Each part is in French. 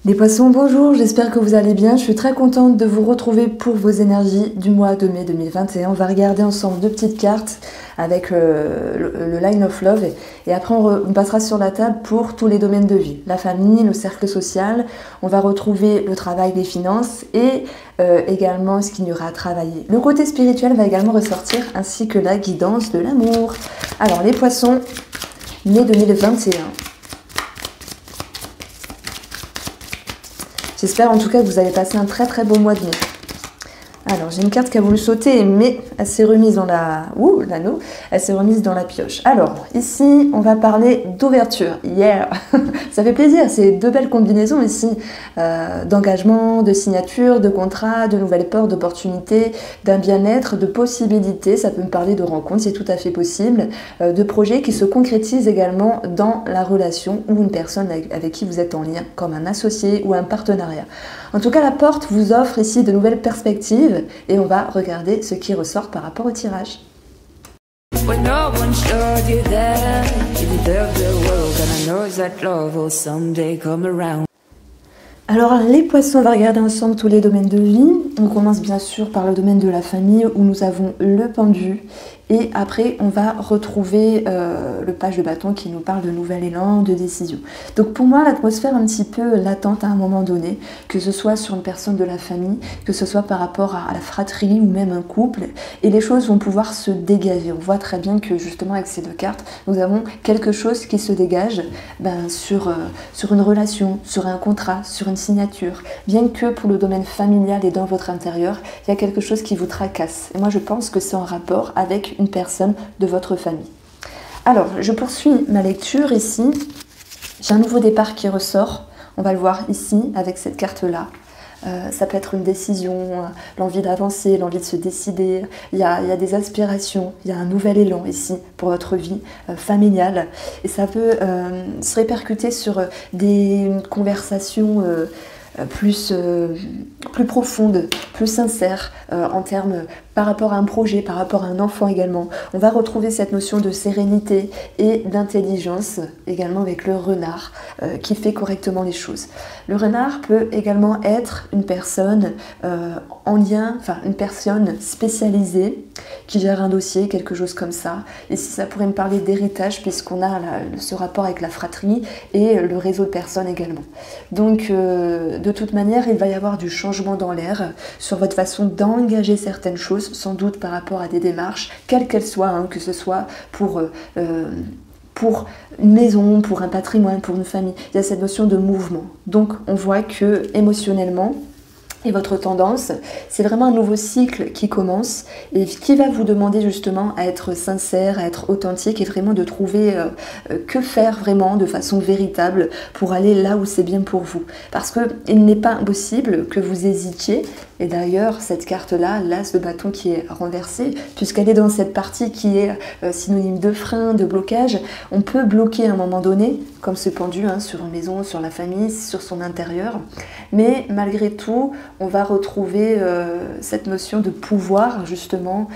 Les poissons, bonjour, j'espère que vous allez bien. Je suis très contente de vous retrouver pour vos énergies du mois de mai 2021. On va regarder ensemble deux petites cartes avec le Line of Love et après on passera sur la table pour tous les domaines de vie. La famille, le cercle social, on va retrouver le travail, des finances et également ce qu'il y aura à travailler. Le côté spirituel va également ressortir ainsi que la guidance de l'amour. Alors les poissons, mai 2021. J'espère en tout cas que vous allez passer un très beau mois de mai. Alors, j'ai une carte qui a voulu sauter, mais elle s'est remise dans la... Ouh, l'anneau, elle s'est remise dans la pioche. Alors, ici, on va parler d'ouverture. Yeah. Ça fait plaisir, c'est deux belles combinaisons ici. D'engagement, de signature, de contrat, de nouvelles portes, d'opportunités, d'un bien-être, de possibilités. Ça peut me parler de rencontres, c'est tout à fait possible. De projets qui se concrétisent également dans la relation ou une personne avec qui vous êtes en lien, comme un associé ou un partenariat. En tout cas, la porte vous offre ici de nouvelles perspectives et on va regarder ce qui ressort par rapport au tirage. Alors les poissons, on va regarder ensemble tous les domaines de vie. On commence bien sûr par le domaine de la famille où nous avons le pendu. Et après, on va retrouver le page de bâton qui nous parle de nouvel élan, de décision. Donc pour moi, l'atmosphère un petit peu latente à un moment donné, que ce soit sur une personne de la famille, que ce soit par rapport à la fratrie ou même un couple, et les choses vont pouvoir se dégager. On voit très bien que justement avec ces deux cartes, nous avons quelque chose qui se dégage sur une relation, sur un contrat, sur une signature. Bien que pour le domaine familial et dans votre intérieur, il y a quelque chose qui vous tracasse. Et moi, je pense que c'est en rapport avec une personne de votre famille. Alors, je poursuis ma lecture ici. J'ai un nouveau départ qui ressort. On va le voir ici avec cette carte-là. Ça peut être une décision, l'envie d'avancer, l'envie de se décider. Il y a des aspirations, il y a un nouvel élan ici pour votre vie familiale. Et ça peut se répercuter sur des conversations plus profondes, plus sincères en termes par rapport à un projet, par rapport à un enfant également. On va retrouver cette notion de sérénité et d'intelligence également avec le renard qui fait correctement les choses. Le renard peut également être une personne en lien, enfin une personne spécialisée qui gère un dossier, quelque chose comme ça. Et si ça pourrait me parler d'héritage puisqu'on a ce rapport avec la fratrie et le réseau de personnes également. Donc de toute manière, il va y avoir du changement dans l'air sur votre façon d'engager certaines choses, sans doute par rapport à des démarches, quelles qu'elles soient, hein, que ce soit pour une maison, pour un patrimoine, pour une famille. Il y a cette notion de mouvement. Donc on voit que émotionnellement, et votre tendance, c'est vraiment un nouveau cycle qui commence et qui va vous demander justement à être sincère, à être authentique et vraiment de trouver que faire vraiment de façon véritable pour aller là où c'est bien pour vous. Parce qu'il n'est pas impossible que vous hésitiez. Et d'ailleurs, cette carte-là, l'as de bâton qui est renversée, puisqu'elle est dans cette partie qui est synonyme de frein, de blocage, on peut bloquer à un moment donné, comme ce pendu, hein, sur une maison, sur la famille, sur son intérieur. Mais malgré tout, on va retrouver cette notion de pouvoir, justement,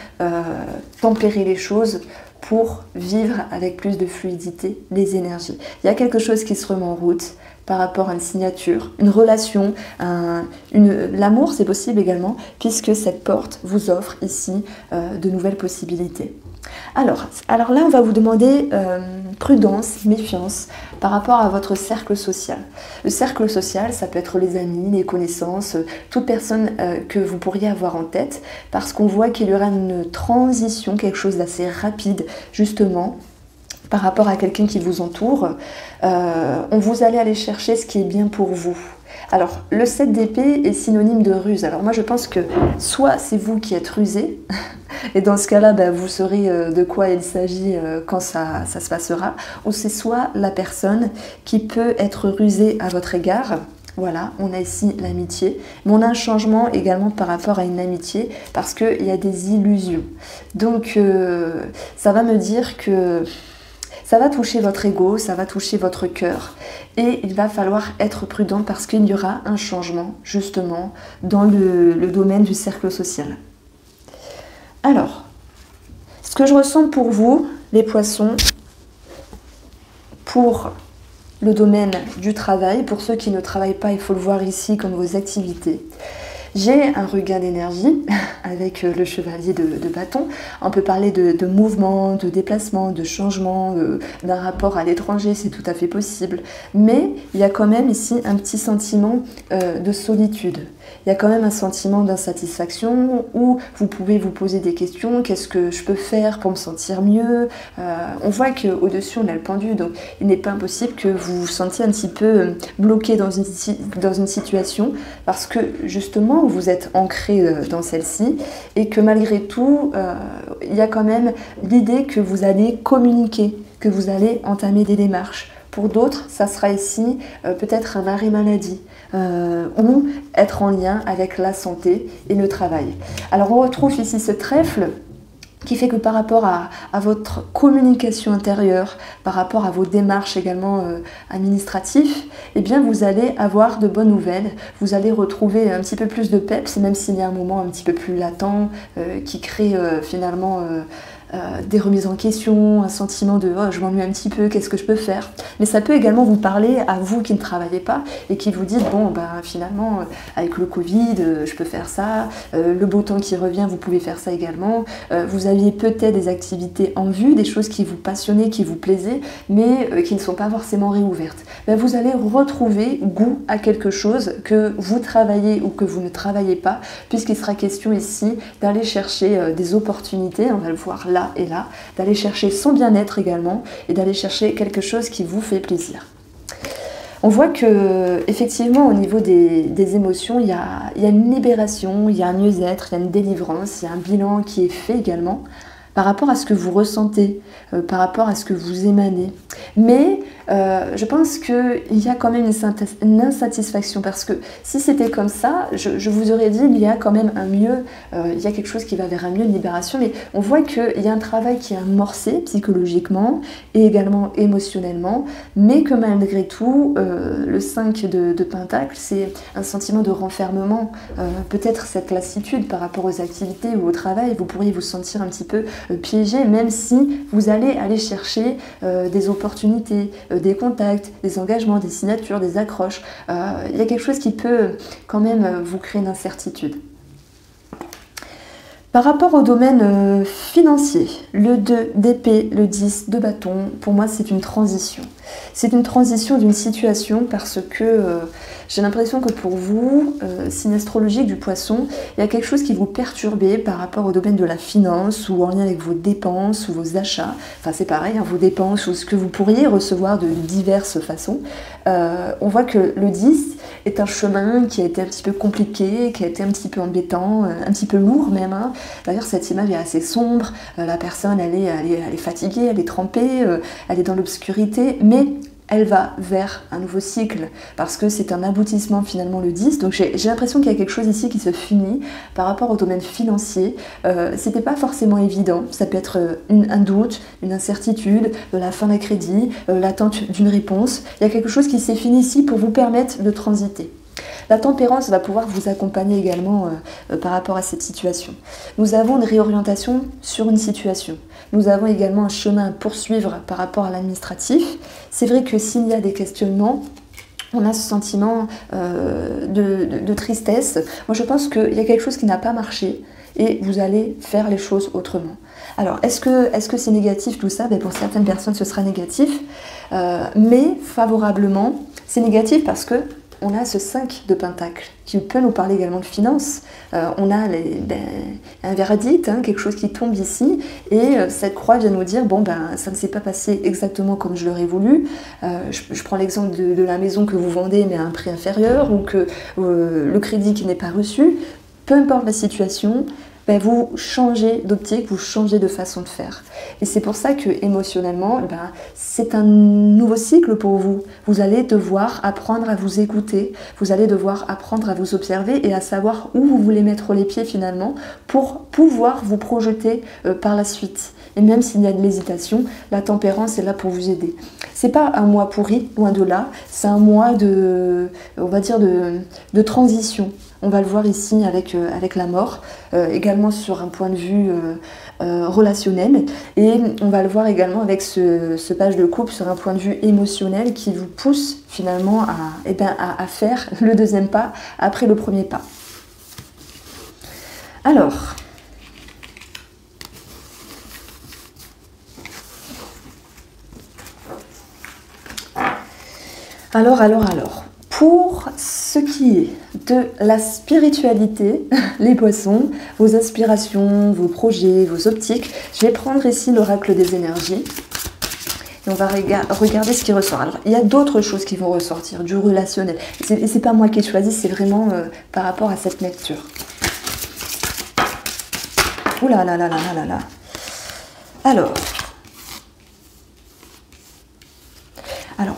tempérer les choses pour vivre avec plus de fluidité les énergies. Il y a quelque chose qui se remet en route par rapport à une signature, une relation, l'amour c'est possible également puisque cette porte vous offre ici de nouvelles possibilités. Alors là on va vous demander prudence, méfiance par rapport à votre cercle social. Le cercle social ça peut être les amis, les connaissances, toute personne que vous pourriez avoir en tête parce qu'on voit qu'il y aura une transition, quelque chose d'assez rapide justement par rapport à quelqu'un qui vous entoure, vous allez aller chercher ce qui est bien pour vous. Alors, le 7 d'épée est synonyme de ruse. Alors moi, je pense que soit c'est vous qui êtes rusé, et dans ce cas-là, vous saurez de quoi il s'agit quand ça se passera, ou c'est soit la personne qui peut être rusée à votre égard. Voilà, on a ici l'amitié, mais on a un changement également par rapport à une amitié parce qu'il y a des illusions. Donc, ça va me dire que ça va toucher votre ego, ça va toucher votre cœur. Et il va falloir être prudent parce qu'il y aura un changement, justement, dans le domaine du cercle social. Alors, ce que je ressens pour vous, les poissons, pour le domaine du travail. Pour ceux qui ne travaillent pas, il faut le voir ici comme vos activités. J'ai un regain d'énergie avec le chevalier de bâton. On peut parler de mouvement, de déplacement, de changement, d'un rapport à l'étranger, c'est tout à fait possible. Mais il y a quand même ici un petit sentiment de solitude. Il y a quand même un sentiment d'insatisfaction où vous pouvez vous poser des questions. Qu'est-ce que je peux faire pour me sentir mieux? On voit qu'au-dessus, on a le pendu. Donc, il n'est pas impossible que vous vous sentiez un petit peu bloqué dans une situation parce que, justement, vous êtes ancré dans celle-ci et que malgré tout, il y a quand même l'idée que vous allez communiquer, que vous allez entamer des démarches. Pour d'autres, ça sera ici peut-être un arrêt maladie ou être en lien avec la santé et le travail. Alors on retrouve ici ce trèfle qui fait que par rapport à votre communication intérieure, par rapport à vos démarches également administratives, eh bien vous allez avoir de bonnes nouvelles, vous allez retrouver un petit peu plus de peps, même s'il y a un moment un petit peu plus latent qui crée finalement des remises en question, un sentiment de oh, je m'ennuie un petit peu, qu'est-ce que je peux faire? Mais ça peut également vous parler à vous qui ne travaillez pas et qui vous dites bon ben finalement avec le Covid je peux faire ça, le beau temps qui revient vous pouvez faire ça également, vous aviez peut-être des activités en vue, des choses qui vous passionnaient, qui vous plaisaient mais qui ne sont pas forcément réouvertes. Ben, vous allez retrouver goût à quelque chose que vous travaillez ou que vous ne travaillez pas puisqu'il sera question ici d'aller chercher des opportunités, on va le voir là et là, d'aller chercher son bien-être également et d'aller chercher quelque chose qui vous fait plaisir. On voit que effectivement au niveau des émotions, il y a une libération, il y a un mieux-être, il y a une délivrance, il y a un bilan qui est fait également par rapport à ce que vous ressentez, par rapport à ce que vous émanez. Mais je pense qu'il y a quand même une insatisfaction parce que si c'était comme ça, je vous aurais dit il y a quand même un mieux, il y a quelque chose qui va vers un mieux de libération, mais on voit qu'il y a un travail qui est amorcé psychologiquement et également émotionnellement, mais que malgré tout, le 5 de Pentacle, c'est un sentiment de renfermement, peut-être cette lassitude par rapport aux activités ou au travail, vous pourriez vous sentir un petit peu piégé, même si vous allez aller chercher des opportunités, des contacts, des engagements, des signatures, des accroches. Il y a quelque chose qui peut quand même vous créer une incertitude. Par rapport au domaine financier, le 2 d'épée, le 10 de bâton, pour moi c'est une transition. C'est une transition d'une situation parce que j'ai l'impression que pour vous, signe astrologique du poisson, il y a quelque chose qui vous perturbait par rapport au domaine de la finance ou en lien avec vos dépenses ou vos achats. Enfin c'est pareil, hein, vos dépenses ou ce que vous pourriez recevoir de diverses façons. On voit que le 10 est un chemin qui a été un petit peu compliqué, qui a été un petit peu embêtant, un petit peu lourd même. Hein. D'ailleurs cette image est assez sombre, la personne elle est fatiguée, elle est trempée, elle est dans l'obscurité, mais elle va vers un nouveau cycle parce que c'est un aboutissement finalement le 10. Donc j'ai l'impression qu'il y a quelque chose ici qui se finit par rapport au domaine financier. C'était pas forcément évident, ça peut être un doute, une incertitude, la fin d'un crédit, l'attente d'une réponse. Il y a quelque chose qui s'est fini ici pour vous permettre de transiter. La tempérance va pouvoir vous accompagner également par rapport à cette situation. Nous avons une réorientation sur une situation. Nous avons également un chemin à poursuivre par rapport à l'administratif. C'est vrai que s'il y a des questionnements, on a ce sentiment de tristesse. Moi, je pense qu'il y a quelque chose qui n'a pas marché et vous allez faire les choses autrement. Alors, est-ce que c'est négatif tout ça? Ben, pour certaines personnes, ce sera négatif. Mais favorablement, c'est négatif parce que on a ce 5 de Pentacle qui peut nous parler également de finances. On a un verdict, hein, quelque chose qui tombe ici, et cette croix vient nous dire, bon ben ça ne s'est pas passé exactement comme je l'aurais voulu. Je prends l'exemple de la maison que vous vendez mais à un prix inférieur, ou que le crédit qui n'est pas reçu. Peu importe la situation, ben, vous changez d'optique, vous changez de façon de faire. Et c'est pour ça que émotionnellement, ben, c'est un nouveau cycle pour vous. Vous allez devoir apprendre à vous écouter, vous allez devoir apprendre à vous observer et à savoir où vous voulez mettre les pieds finalement pour pouvoir vous projeter par la suite. Et même s'il y a de l'hésitation, la tempérance est là pour vous aider. C'est pas un mois pourri, loin de là, c'est un mois de, on va dire, de transition. On va le voir ici avec la mort, également sur un point de vue relationnel. Et on va le voir également avec ce page de coupe sur un point de vue émotionnel qui vous pousse finalement à faire le deuxième pas après le premier pas. Alors, pour ce qui est de la spiritualité, les poissons, vos aspirations, vos projets, vos optiques, je vais prendre ici l'oracle des énergies. Et on va regarder ce qui ressort. Alors, il y a d'autres choses qui vont ressortir, du relationnel. Et c'est pas moi qui choisis, c'est vraiment par rapport à cette lecture. Ouh là là là là là là. Alors,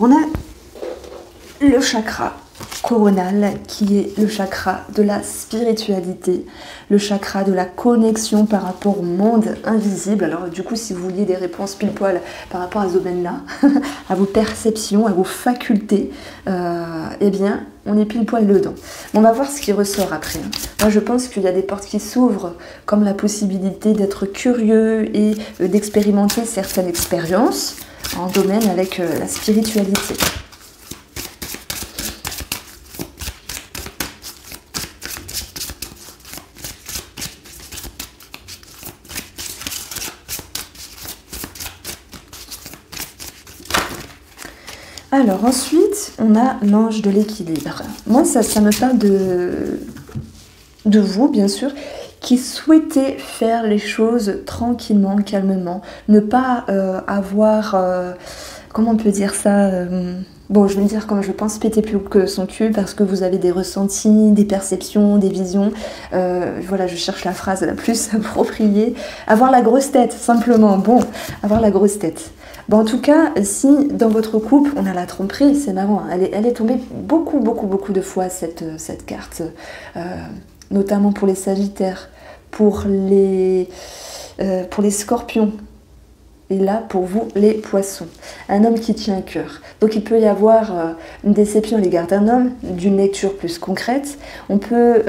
on a le chakra coronal qui est le chakra de la spiritualité, le chakra de la connexion par rapport au monde invisible. Alors du coup, si vous vouliez des réponses pile poil par rapport à ce domaine-là, à vos perceptions, à vos facultés, eh bien, on est pile poil dedans. On va voir ce qui ressort après. Moi, je pense qu'il y a des portes qui s'ouvrent, comme la possibilité d'être curieux et d'expérimenter certaines expériences en domaine avec la spiritualité. Alors ensuite, on a l'ange de l'équilibre. Moi, ça me parle de vous, bien sûr, qui souhaitez faire les choses tranquillement, calmement. Ne pas avoir, comment on peut dire ça bon, je vais me dire comme je pense, péter plus que son cul parce que vous avez des ressentis, des perceptions, des visions. Voilà, je cherche la phrase la plus appropriée. Avoir la grosse tête, simplement. Bon, avoir la grosse tête. Bon, en tout cas, si dans votre couple, on a la tromperie, c'est marrant, hein, elle est tombée beaucoup de fois, cette carte, notamment pour les sagittaires, pour les scorpions, et là, pour vous, les poissons. Un homme qui tient à cœur. Donc, il peut y avoir une déception à l'égard d'un homme, d'une lecture plus concrète. On peut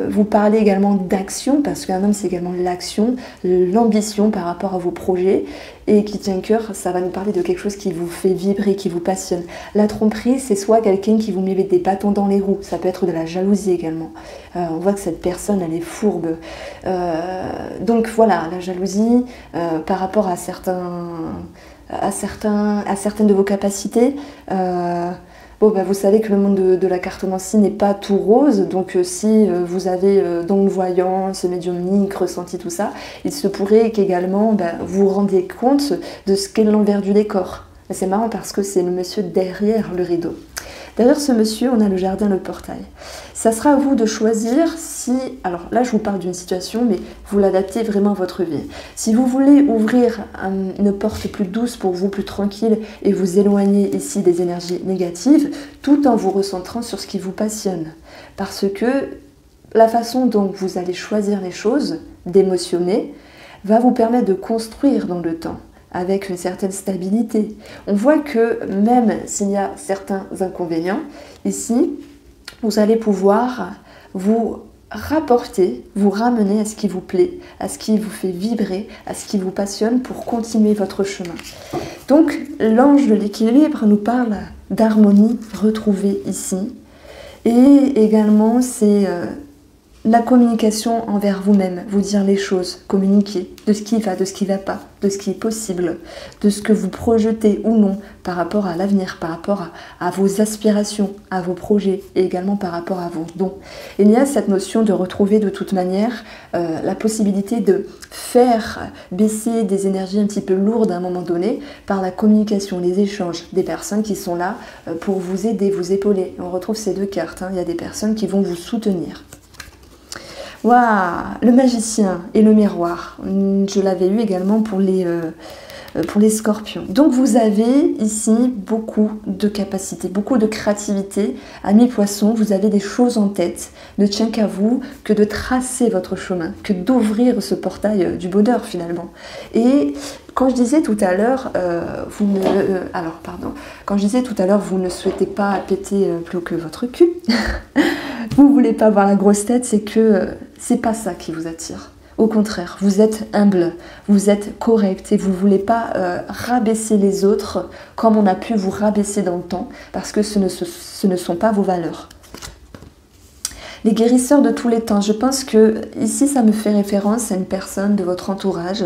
vous parler également d'action, parce qu'un homme, c'est également l'action, l'ambition par rapport à vos projets. Et qui tient à cœur, ça va nous parler de quelque chose qui vous fait vibrer, qui vous passionne. La tromperie, c'est soit quelqu'un qui vous met des bâtons dans les roues, ça peut être de la jalousie également. On voit que cette personne, elle est fourbe. Donc voilà, la jalousie par rapport à certaines de vos capacités. Bon, bah, vous savez que le monde de la cartomancie n'est pas tout rose, donc si vous avez donc voyance, médiumnique, ressenti, tout ça, il se pourrait qu'également vous vous rendiez compte de ce qu'est l'envers du décor. C'est marrant parce que c'est le monsieur derrière le rideau. Derrière ce monsieur, on a le jardin, le portail. Ça sera à vous de choisir si... Alors là, je vous parle d'une situation, mais vous l'adaptez vraiment à votre vie. Si vous voulez ouvrir une porte plus douce pour vous, plus tranquille, et vous éloigner ici des énergies négatives, tout en vous recentrant sur ce qui vous passionne. Parce que la façon dont vous allez choisir les choses, d'émotionner, va vous permettre de construire dans le temps, avec une certaine stabilité. On voit que même s'il y a certains inconvénients, ici, vous allez pouvoir vous rapporter, vous ramener à ce qui vous plaît, à ce qui vous fait vibrer, à ce qui vous passionne pour continuer votre chemin. Donc, l'ange de l'équilibre nous parle d'harmonie retrouvée ici. Et également, c'est la communication envers vous-même, vous dire les choses, communiquer de ce qui va, de ce qui ne va pas, de ce qui est possible, de ce que vous projetez ou non par rapport à l'avenir, par rapport à vos aspirations, à vos projets et également par rapport à vos dons. Il y a cette notion de retrouver de toute manière la possibilité de faire baisser des énergies un petit peu lourdes à un moment donné par la communication, les échanges des personnes qui sont là pour vous aider, vous épauler. On retrouve ces deux cartes, hein. Il y a des personnes qui vont vous soutenir. Waouh, le magicien et le miroir. Je l'avais eu également pour les scorpions. Donc vous avez ici beaucoup de capacité, beaucoup de créativité. Amis poissons, vous avez des choses en tête. Ne tient qu'à vous que de tracer votre chemin, que d'ouvrir ce portail du bonheur finalement. Et quand je disais tout à l'heure, vous ne souhaitez pas péter plus haut que votre cul. vous voulez pas avoir la grosse tête, c'est que c'est pas ça qui vous attire. Au contraire, vous êtes humble, vous êtes correct et vous ne voulez pas rabaisser les autres comme on a pu vous rabaisser dans le temps, parce que ce ne sont pas vos valeurs. Les guérisseurs de tous les temps, je pense que ici ça me fait référence à une personne de votre entourage,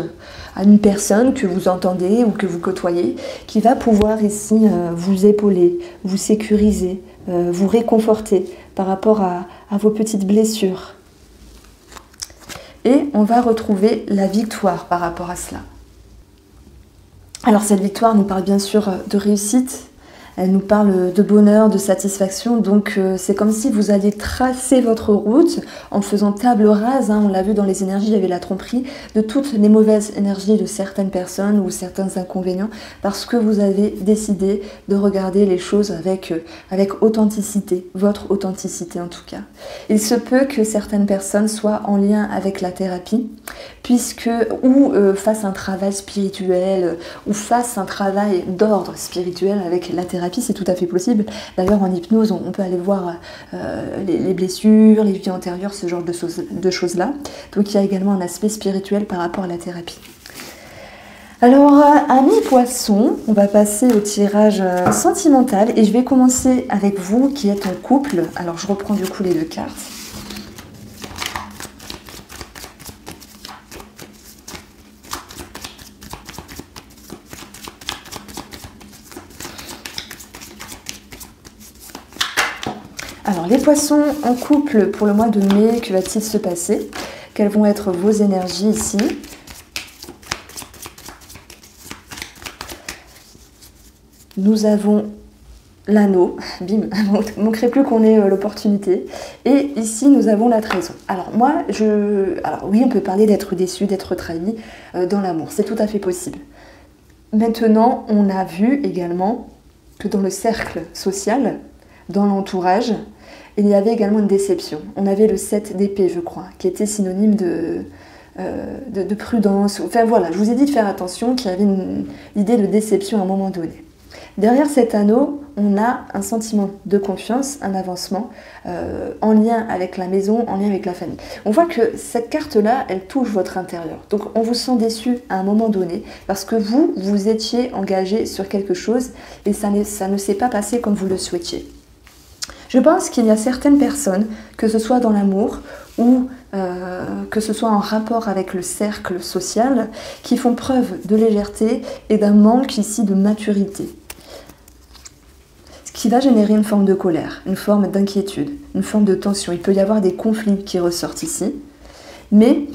à une personne que vous entendez ou que vous côtoyez, qui va pouvoir ici vous épauler, vous sécuriser, vous réconforter par rapport à vos petites blessures. Et on va retrouver la victoire par rapport à cela. Alors cette victoire nous parle bien sûr de réussite, elle nous parle de bonheur, de satisfaction, donc c'est comme si vous alliez tracer votre route en faisant table rase, on l'a vu dans les énergies, il y avait la tromperie, de toutes les mauvaises énergies de certaines personnes ou certains inconvénients, parce que vous avez décidé de regarder les choses avec authenticité, votre authenticité en tout cas. Il se peut que certaines personnes soient en lien avec la thérapie, ou fassent un travail spirituel, ou fassent un travail d'ordre spirituel avec la thérapie, c'est tout à fait possible. D'ailleurs en hypnose, on peut aller voir les blessures, les vies antérieures, ce genre de choses-là. Donc il y a également un aspect spirituel par rapport à la thérapie. Alors, amis poissons, on va passer au tirage sentimental et je vais commencer avec vous qui êtes en couple. Alors je reprends du coup les 2 cartes. Alors les poissons en couple pour le mois de mai, que va-t-il se passer? Quelles vont être vos énergies ici? Nous avons l'anneau, bim, il ne manquerait plus qu'on ait l'opportunité. Et ici nous avons la trahison. Alors moi, alors oui, on peut parler d'être déçu, d'être trahi dans l'amour, c'est tout à fait possible. Maintenant, on a vu également que dans le cercle social, dans l'entourage, il y avait également une déception. On avait le 7 d'épée, je crois, qui était synonyme de prudence. Enfin voilà, je vous ai dit de faire attention, qu'il y avait une idée de déception à un moment donné. Derrière cet anneau, on a un sentiment de confiance, un avancement en lien avec la maison, en lien avec la famille. On voit que cette carte-là, elle touche votre intérieur. Donc on vous sent déçu à un moment donné parce que vous étiez engagé sur quelque chose et ça ne s'est pas passé comme vous le souhaitiez. Je pense qu'il y a certaines personnes, que ce soit dans l'amour ou que ce soit en rapport avec le cercle social, qui font preuve de légèreté et d'un manque ici de maturité. Ce qui va générer une forme de colère, une forme d'inquiétude, une forme de tension. Il peut y avoir des conflits qui ressortent ici, mais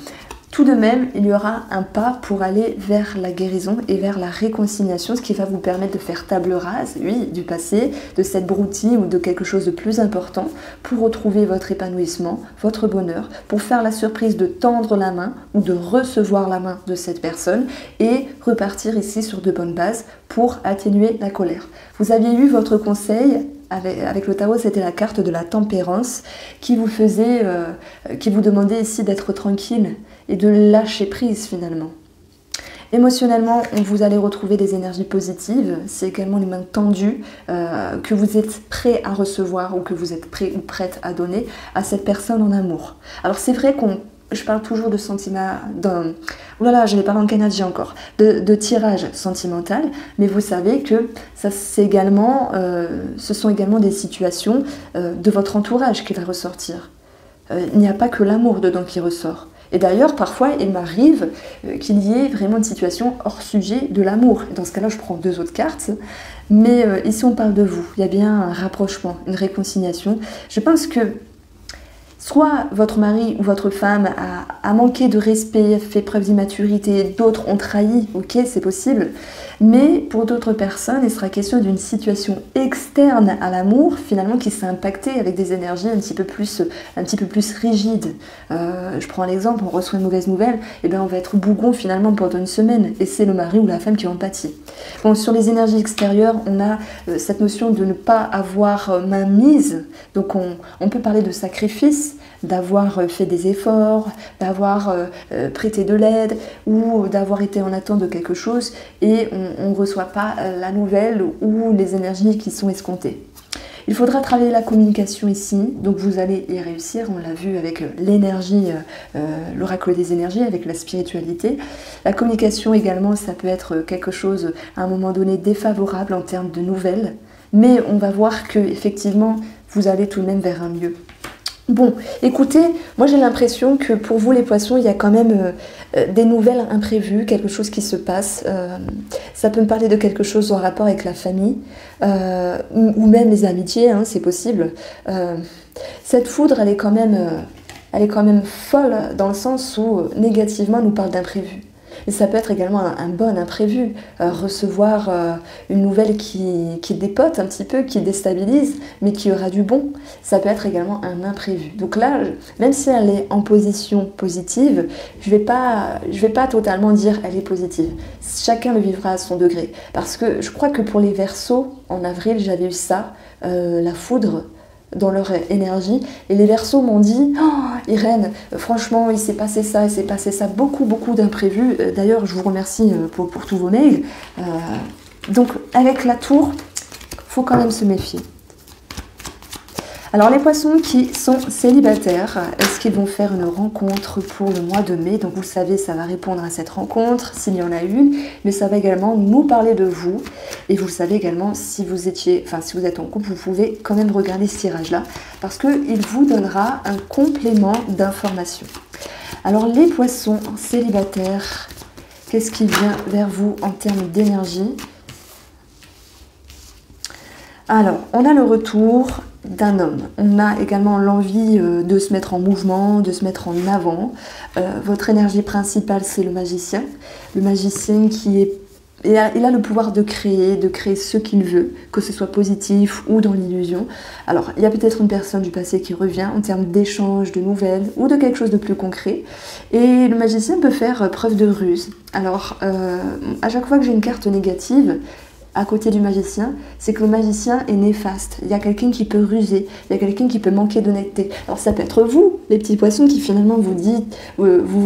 tout de même, il y aura un pas pour aller vers la guérison et vers la réconciliation, ce qui va vous permettre de faire table rase, oui, du passé, de cette broutille ou de quelque chose de plus important, pour retrouver votre épanouissement, votre bonheur, pour faire la surprise de tendre la main ou de recevoir la main de cette personne et repartir ici sur de bonnes bases pour atténuer la colère. Vous aviez eu votre conseil avec le tarot, c'était la carte de la tempérance qui vous demandait ici d'être tranquille et de lâcher prise finalement. Émotionnellement, vous allez retrouver des énergies positives, c'est également les mains tendues que vous êtes prêt à recevoir ou que vous êtes prêt ou prête à donner à cette personne en amour. Alors c'est vrai je parle toujours de sentiment, oulala, je vais parler en canadien encore, de tirage sentimental, mais vous savez que ça, ce sont également des situations de votre entourage qui va ressortir. Il n'y a pas que l'amour dedans qui ressort. Et d'ailleurs, parfois, il m'arrive qu'il y ait vraiment une situation hors sujet de l'amour. Dans ce cas-là, je prends 2 autres cartes. Mais ici, on parle de vous. Il y a bien un rapprochement, une réconciliation. Je pense que soit votre mari ou votre femme a manqué de respect, fait preuve d'immaturité, d'autres ont trahi, ok, c'est possible. Mais pour d'autres personnes, il sera question d'une situation externe à l'amour, finalement, qui s'est impactée avec des énergies un petit peu plus rigides. Je prends l'exemple, on reçoit une mauvaise nouvelle, et bien on va être bougon finalement pendant une semaine, et c'est le mari ou la femme qui en pâtit. Bon, sur les énergies extérieures, on a cette notion de ne pas avoir main mise, donc on peut parler de sacrifice, d'avoir fait des efforts, d'avoir prêté de l'aide ou d'avoir été en attente de quelque chose et on ne reçoit pas la nouvelle ou les énergies qui sont escomptées. Il faudra travailler la communication ici, donc vous allez y réussir, on l'a vu avec l'énergie, l'oracle des énergies, avec la spiritualité. La communication également, ça peut être quelque chose à un moment donné défavorable en termes de nouvelles, mais on va voir que effectivement vous allez tout de même vers un mieux. Bon, écoutez, moi j'ai l'impression que pour vous les poissons, il y a quand même des nouvelles imprévues, quelque chose qui se passe. Ça peut me parler de quelque chose en rapport avec la famille, ou même les amitiés, hein, c'est possible. Cette foudre, elle est quand même folle, dans le sens où négativement, elle nous parle d'imprévu. Et ça peut être également un bon imprévu, recevoir une nouvelle qui dépote un petit peu, qui déstabilise, mais qui aura du bon. Ça peut être également un imprévu. Donc là, même si elle est en position positive, je vais pas totalement dire elle est positive. Chacun le vivra à son degré. Parce que je crois que pour les Verseaux, en avril, j'avais eu ça, la foudre, dans leur énergie, et les Verseaux m'ont dit oh, Irène, franchement il s'est passé ça, beaucoup d'imprévus. D'ailleurs je vous remercie pour tous vos mails. Donc avec la tour, faut quand même se méfier. Alors les poissons qui sont célibataires, est-ce qu'ils vont faire une rencontre pour le mois de mai? Donc vous le savez, ça va répondre à cette rencontre, s'il y en a une, mais ça va également nous parler de vous. Et vous le savez également, si vous êtes en couple, vous pouvez quand même regarder ce tirage-là, parce qu'il vous donnera un complément d'information. Alors les poissons célibataires, qu'est-ce qui vient vers vous en termes d'énergie? Alors, on a le retour d'un homme. On a également l'envie de se mettre en mouvement, de se mettre en avant. Votre énergie principale, c'est le magicien. Le magicien il a le pouvoir de créer ce qu'il veut, que ce soit positif ou dans l'illusion. Alors, il y a peut-être une personne du passé qui revient en termes d'échange, de nouvelles ou de quelque chose de plus concret. Et le magicien peut faire preuve de ruse. Alors, à chaque fois que j'ai une carte négative, à côté du magicien, c'est que le magicien est néfaste. Il y a quelqu'un qui peut ruser, il y a quelqu'un qui peut manquer d'honnêteté. Alors ça peut être vous, les petits poissons, qui finalement vous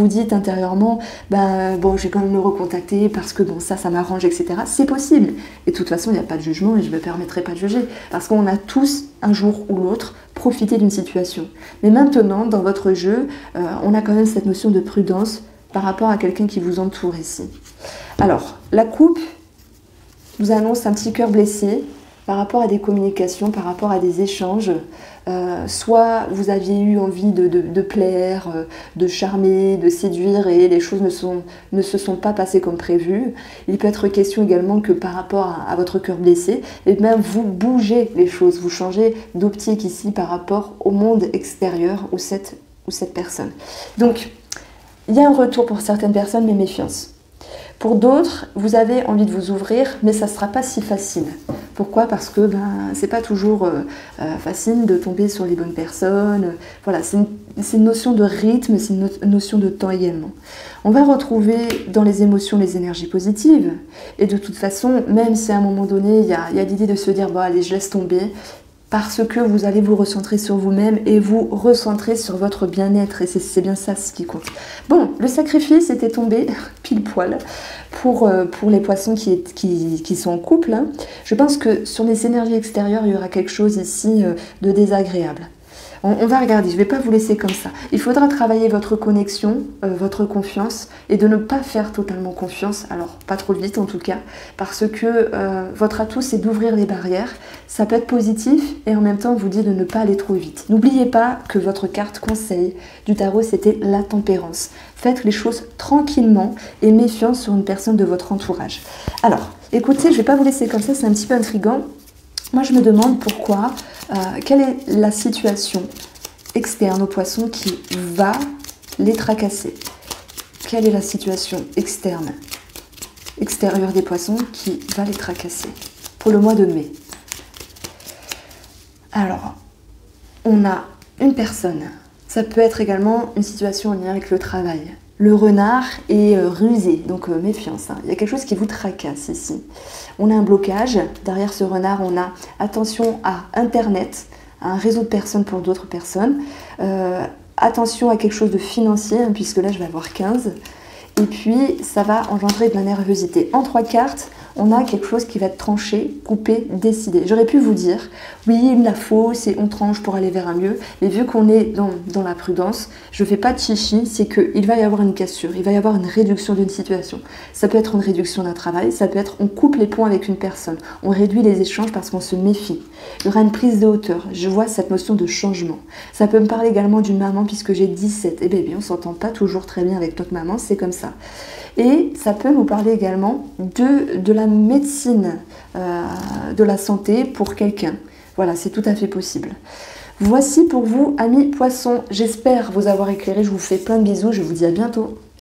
dites intérieurement, ben bon, je vais quand même le recontacter parce que bon, ça m'arrange, etc. C'est possible. Et de toute façon, il n'y a pas de jugement et je ne me permettrai pas de juger. Parce qu'on a tous, un jour ou l'autre, profité d'une situation. Mais maintenant, dans votre jeu, on a quand même cette notion de prudence par rapport à quelqu'un qui vous entoure ici. Alors, la coupe vous annonce un petit cœur blessé par rapport à des communications, par rapport à des échanges. Soit vous aviez eu envie de plaire, de charmer, de séduire et les choses ne se sont pas passées comme prévu. Il peut être question également que par rapport à votre cœur blessé, et même vous bougez les choses, vous changez d'optique ici par rapport au monde extérieur ou cette personne. Donc, il y a un retour pour certaines personnes, mais méfiance. Pour d'autres, vous avez envie de vous ouvrir, mais ça ne sera pas si facile. Pourquoi? Parce que c'est pas toujours facile de tomber sur les bonnes personnes. Voilà, c'est une notion de rythme, c'est une notion de temps également. On va retrouver dans les émotions les énergies positives. Et de toute façon, même si à un moment donné, il y a l'idée de se dire, bon allez, je laisse tomber, parce que vous allez vous recentrer sur vous-même et vous recentrer sur votre bien-être. Et c'est bien ça ce qui compte. Bon, le sacrifice était tombé pile poil pour les poissons qui sont en couple. Hein. Je pense que sur les énergies extérieures, il y aura quelque chose ici de désagréable. On va regarder, je ne vais pas vous laisser comme ça. Il faudra travailler votre connexion, votre confiance, et de ne pas faire totalement confiance, alors pas trop vite en tout cas, parce que votre atout c'est d'ouvrir les barrières. Ça peut être positif, et en même temps on vous dit de ne pas aller trop vite. N'oubliez pas que votre carte conseil du tarot c'était la tempérance. Faites les choses tranquillement et méfiant sur une personne de votre entourage. Alors, écoutez, je ne vais pas vous laisser comme ça, c'est un petit peu intriguant. Moi, je me demande pourquoi, quelle est la situation externe aux poissons qui va les tracasser? Quelle est la situation extérieure des poissons qui va les tracasser pour le mois de mai? Alors, on a une personne. Ça peut être également une situation en lien avec le travail. Le renard est rusé, donc méfiance. Hein. Il y a quelque chose qui vous tracasse ici. On a un blocage. Derrière ce renard, on a attention à Internet, à un réseau de personnes pour d'autres personnes. Attention à quelque chose de financier, hein, puisque là, je vais avoir 15. Et puis, ça va engendrer de la nervosité. En 3 cartes, On a quelque chose qui va être tranché, coupé, décidé. J'aurais pu vous dire, oui, il la faut, c'est on tranche pour aller vers un mieux, mais vu qu'on est dans la prudence, je ne fais pas de chichi, c'est qu'il va y avoir une cassure, il va y avoir une réduction d'une situation. Ça peut être une réduction d'un travail, ça peut être on coupe les ponts avec une personne, on réduit les échanges parce qu'on se méfie. Il y aura une prise de hauteur, je vois cette notion de changement. Ça peut me parler également d'une maman puisque j'ai 17, et bien on ne s'entend pas toujours très bien avec notre maman, c'est comme ça. Et ça peut nous parler également de la médecine, de la santé pour quelqu'un. Voilà, c'est tout à fait possible. Voici pour vous, amis poissons. J'espère vous avoir éclairé. Je vous fais plein de bisous. Je vous dis à bientôt.